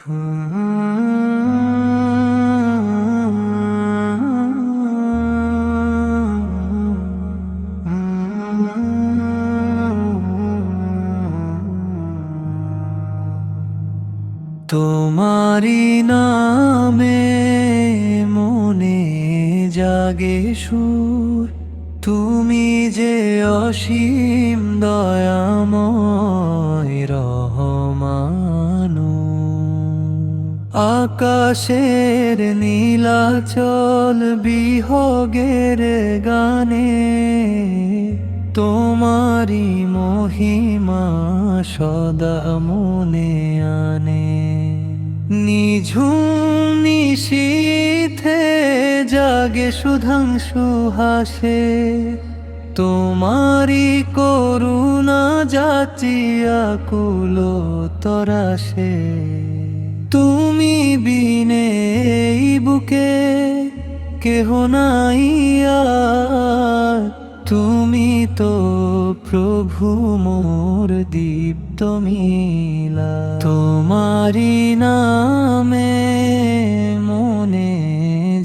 তোমারি নামে মনে জাগে সুর, তুমি যে অসীম দয়াময় রহমান। আকাশের নীলাচল বিহগের গানে তোমারি মহিমা সদা মনে আনে। নিঝুম নিশীথে জাগে সুধাংশু হাসে, তোমারি করুণা যাচিয়া কুল তরাসে। তুমি বিনে এই বুকে কেহ নাই আর, তুমি তো প্রভু মোর দীপ্ত মিলা। তোমারি নামে মনে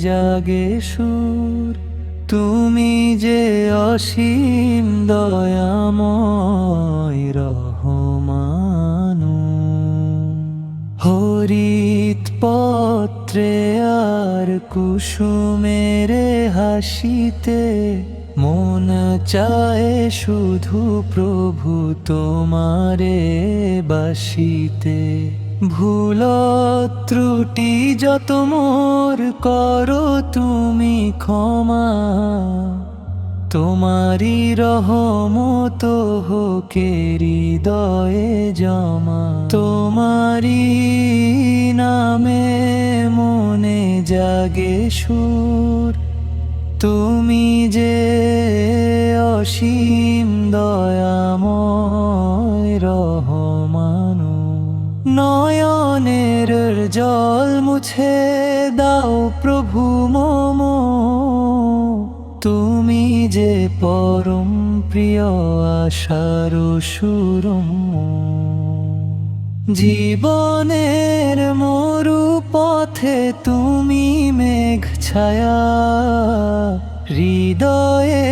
জাগে সুর, তুমি যে অসীম দয়াময় রহমান। হরিত পত্রে আর কুসুমের হাসিতে মন চায় শুধু প্রভু তোমারে বাসিতে। ভুল ত্রুটি যত মোর করো তুমি ক্ষমা, তোমারি রহমত হোকে হৃদয়ে জমা। তোমারি নামে মনে জাগে সুর, তুমি যে অসীম দয়াময় রহমান। নয়নের জল মুছে দাও প্রভু মম, তুমি যে পরম প্রিয় আশার সুরম। জীবনের মরু পথে তুমি মেঘ ছায়া, হৃদয়ে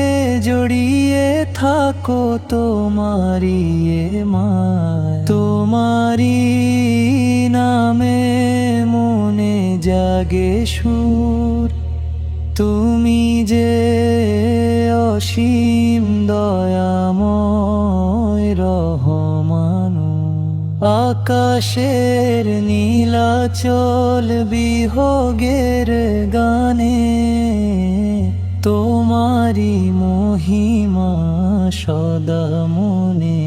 জড়িয়ে থাকো তোমারি মায়া। তোমারি নামে মনে জাগে সুর, তুমি যে অসীম দয়াময় রহমান। আকাশের নীলাচল বিহগের গানে তোমারি মহিমা সদা মনে